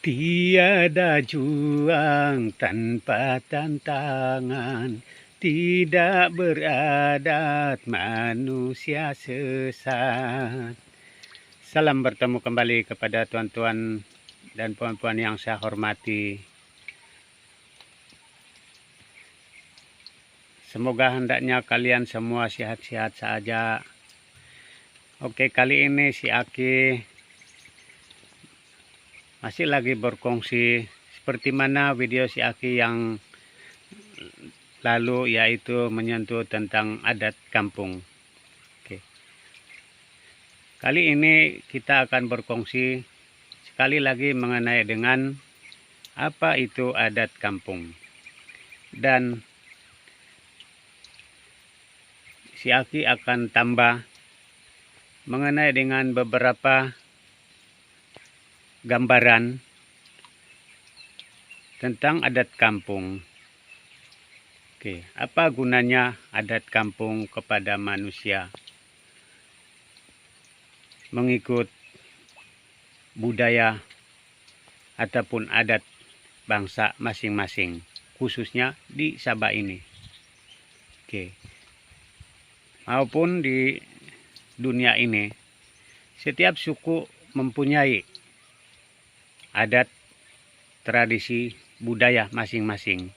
Tiada juang tanpa tantangan, tidak beradat manusia sesat. Salam bertemu kembali kepada tuan-tuan dan puan-puan yang saya hormati. Semoga hendaknya kalian semua sehat-sehat saja. Oke, kali ini si Aki masih lagi berkongsi seperti mana video si Aki yang lalu, yaitu menyentuh tentang adat kampung. Oke. Kali ini kita akan berkongsi sekali lagi mengenai dengan apa itu adat kampung. Dan si Aki akan tambah mengenai dengan beberapa gambaran tentang adat kampung. Oke, apa gunanya adat kampung kepada manusia mengikut budaya ataupun adat bangsa masing-masing, khususnya di Sabah ini. Oke. Maupun di dunia ini, setiap suku mempunyai adat, tradisi, budaya masing-masing.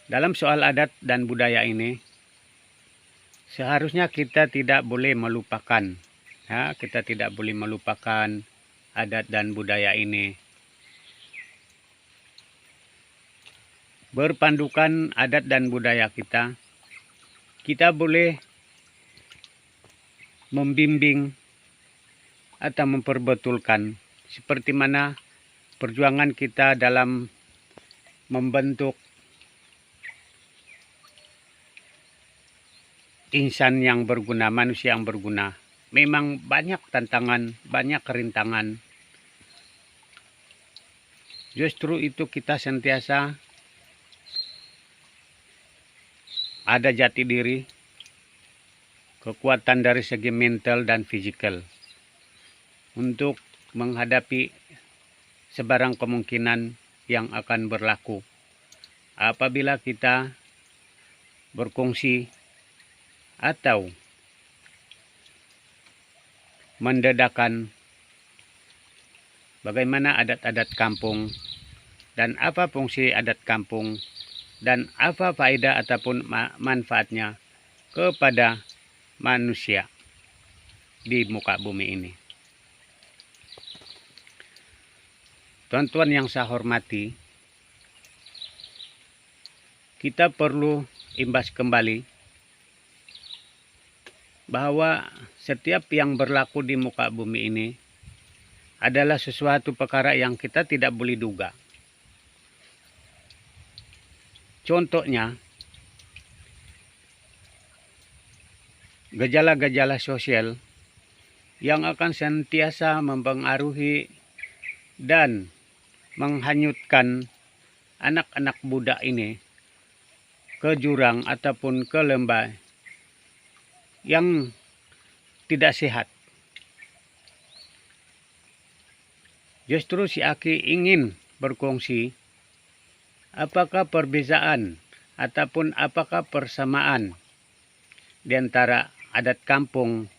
Dalam soal adat dan budaya ini, seharusnya kita tidak boleh melupakan, kita tidak boleh melupakan adat dan budaya ini. Berpandukan adat dan budaya kita boleh membimbing atau memperbetulkan seperti mana perjuangan kita dalam membentuk insan yang berguna, manusia yang berguna. Memang banyak tantangan, banyak kerintangan. Justru itu kita sentiasa ada jati diri, kekuatan dari segi mental dan fisikal untuk menghadapi sebarang kemungkinan yang akan berlaku apabila kita berkongsi atau mendedahkan bagaimana adat-adat kampung dan apa fungsi adat kampung dan apa faedah ataupun manfaatnya kepada manusia di muka bumi ini. Tuan-tuan yang saya hormati, kita perlu imbas kembali bahwa setiap yang berlaku di muka bumi ini adalah sesuatu perkara yang kita tidak boleh duga. Contohnya, gejala-gejala sosial yang akan sentiasa mempengaruhi dan menghanyutkan anak-anak muda ini ke jurang ataupun ke lembah yang tidak sehat. Justru si Aki ingin berkongsi apakah perbezaan ataupun apakah persamaan di antara adat kampung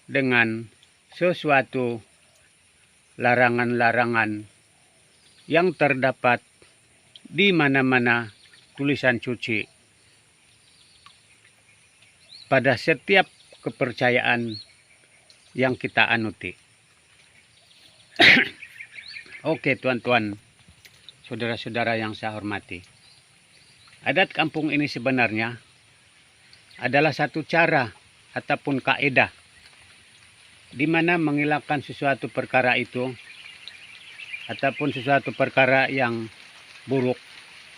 dengan sesuatu larangan-larangan yang terdapat di mana-mana tulisan suci pada setiap kepercayaan yang kita anuti. Oke, tuan-tuan, saudara-saudara yang saya hormati. Adat kampung ini sebenarnya adalah satu cara ataupun kaedah di mana menghilangkan sesuatu perkara itu ataupun sesuatu perkara yang buruk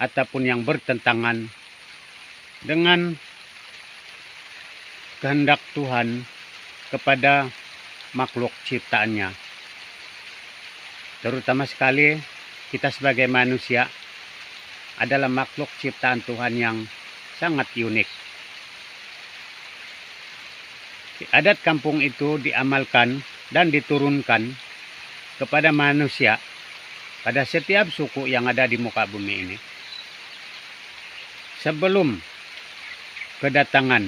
ataupun yang bertentangan dengan kehendak Tuhan kepada makhluk ciptaannya. Terutama sekali kita sebagai manusia adalah makhluk ciptaan Tuhan yang sangat unik. Adat kampung itu diamalkan dan diturunkan kepada manusia, pada setiap suku yang ada di muka bumi ini, sebelum kedatangan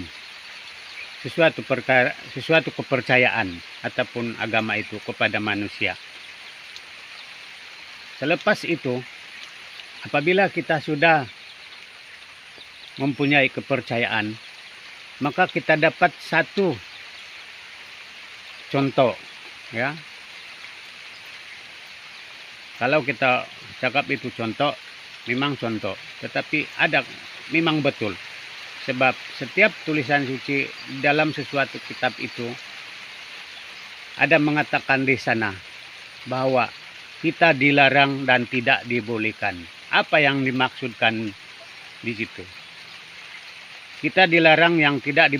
sesuatu kepercayaan ataupun agama itu kepada manusia. Selepas itu, apabila kita sudah mempunyai kepercayaan, maka kita dapat satu contoh, ya. Kalau kita cakap itu contoh, memang contoh, tetapi ada memang betul. Sebab setiap tulisan suci dalam sesuatu kitab itu ada mengatakan di sana bahwa kita dilarang dan tidak dibolehkan. Apa yang dimaksudkan di situ? Kita dilarang yang tidak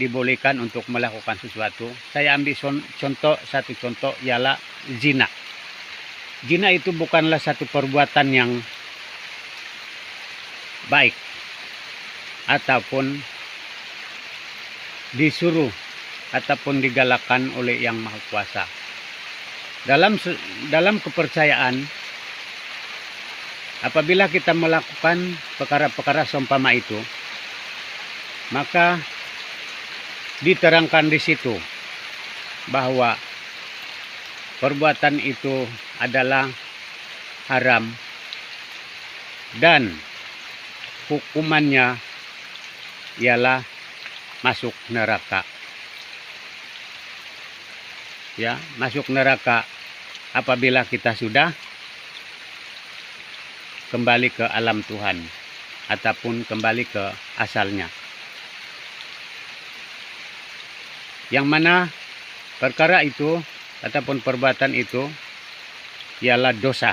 dibolehkan untuk melakukan sesuatu. Saya ambil satu contoh ialah zina. Zina itu bukanlah satu perbuatan yang baik ataupun disuruh ataupun digalakkan oleh Yang Maha Kuasa. Dalam kepercayaan, apabila kita melakukan perkara-perkara seumpama itu, maka diterangkan di situ bahwa perbuatan itu adalah haram dan hukumannya ialah masuk neraka. Ya, masuk neraka apabila kita sudah kembali ke alam Tuhan ataupun kembali ke asalnya. Yang mana perkara itu ataupun perbuatan itu ialah dosa.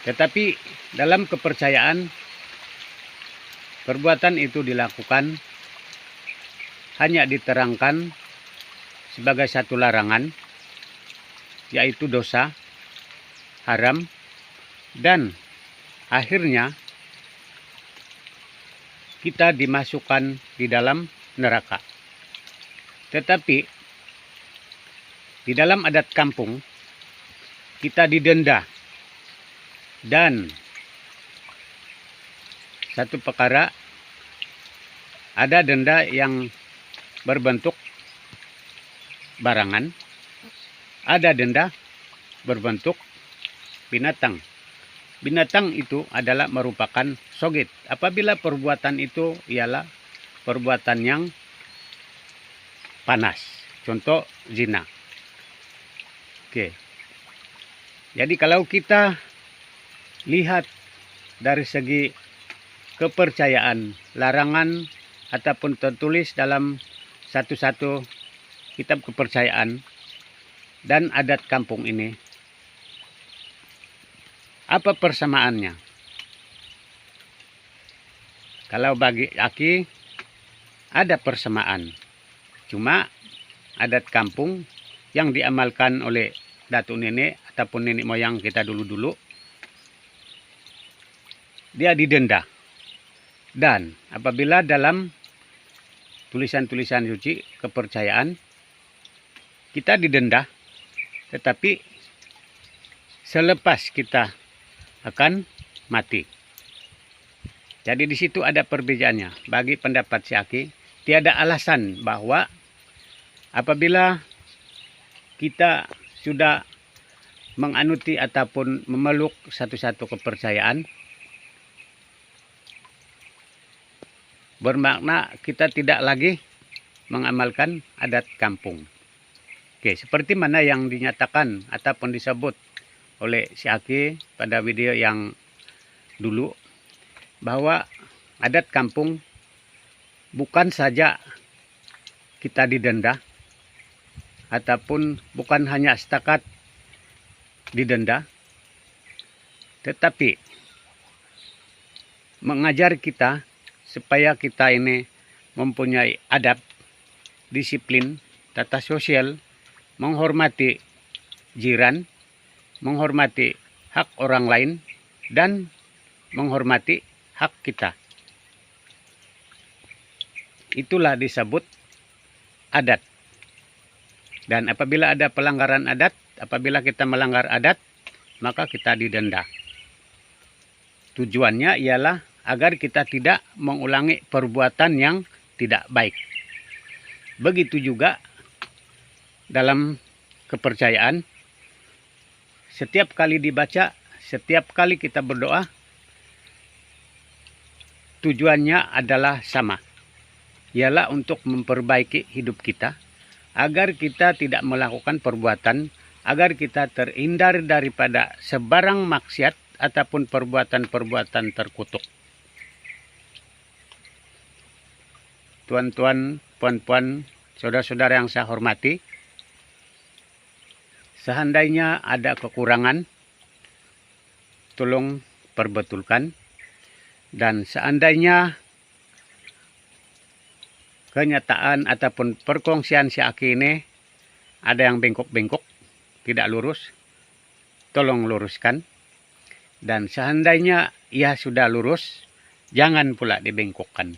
Tetapi dalam kepercayaan, perbuatan itu dilakukan hanya diterangkan sebagai satu larangan, yaitu dosa, haram, dan akhirnya kita dimasukkan di dalam neraka. Tetapi di dalam adat kampung kita didenda, dan satu perkara ada denda yang berbentuk barangan, ada denda berbentuk binatang. Binatang itu adalah merupakan sogit apabila perbuatan itu ialah perbuatan yang panas, contoh zina. Oke. Jadi kalau kita lihat dari segi kepercayaan, larangan ataupun tertulis dalam satu-satu kitab kepercayaan dan adat kampung ini, apa persamaannya? Kalau bagi Aki ada persamaan, cuma adat kampung yang diamalkan oleh datuk nenek ataupun nenek moyang kita dulu-dulu, dia didenda. Dan apabila dalam tulisan-tulisan suci kepercayaan kita didenda, tetapi selepas kita akan mati. Jadi di situ ada perbedaannya. Bagi pendapat si Aki, tiada alasan bahwa apabila kita sudah menganuti ataupun memeluk satu-satu kepercayaan, bermakna kita tidak lagi mengamalkan adat kampung. Oke, seperti mana yang dinyatakan ataupun disebut oleh si Aki pada video yang dulu, bahwa adat kampung bukan saja kita didenda, ataupun bukan hanya setakat didenda, tetapi mengajar kita supaya kita ini mempunyai adab, disiplin, tata sosial, menghormati jiran, menghormati hak orang lain, dan menghormati hak kita. Itulah disebut adat. Dan apabila ada pelanggaran adat, apabila kita melanggar adat, maka kita didenda. Tujuannya ialah agar kita tidak mengulangi perbuatan yang tidak baik. Begitu juga dalam kepercayaan, setiap kali dibaca, setiap kali kita berdoa, tujuannya adalah sama, ialah untuk memperbaiki hidup kita, agar kita tidak melakukan perbuatan, agar kita terhindar daripada sebarang maksiat ataupun perbuatan-perbuatan terkutuk. Tuan-tuan, puan-puan, saudara-saudara yang saya hormati, seandainya ada kekurangan, tolong perbetulkan. Dan seandainya kenyataan ataupun perkongsian si Aki ini ada yang bengkok-bengkok, tidak lurus, tolong luruskan. Dan seandainya ia sudah lurus, jangan pula dibengkokkan.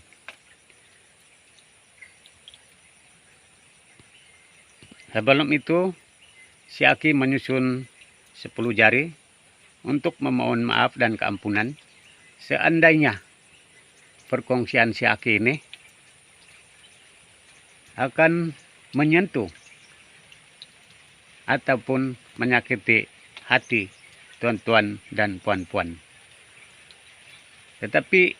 Sebelum itu, si Aki menyusun 10 jari untuk memohon maaf dan keampunan. Seandainya perkongsian si Aki ini akan menyentuh ataupun menyakiti hati tuan-tuan dan puan-puan. Tetapi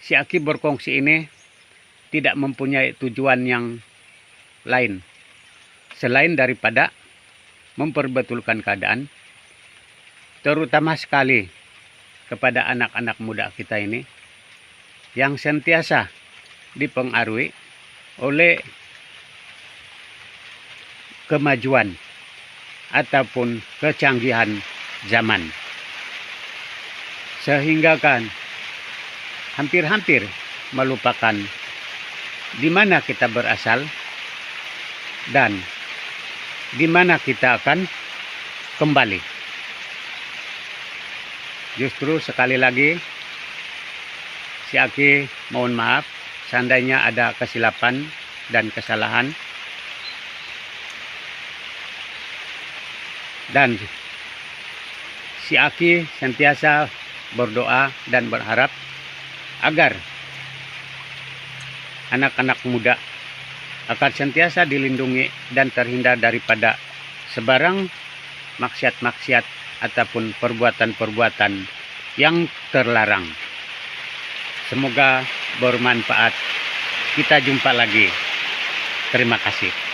si Aki berkongsi ini tidak mempunyai tujuan yang lain selain daripada memperbetulkan keadaan, terutama sekali kepada anak-anak muda kita ini yang sentiasa dipengaruhi oleh kemajuan ataupun kecanggihan zaman, sehingga kan hampir-hampir melupakan di mana kita berasal dan di mana kita akan kembali. Justru sekali lagi si Aki mohon maaf seandainya ada kesilapan dan kesalahan. Dan si Aki sentiasa berdoa dan berharap agar anak-anak muda akan sentiasa dilindungi dan terhindar daripada sebarang maksiat-maksiat ataupun perbuatan-perbuatan yang terlarang. Semoga bermanfaat. Kita jumpa lagi. Terima kasih.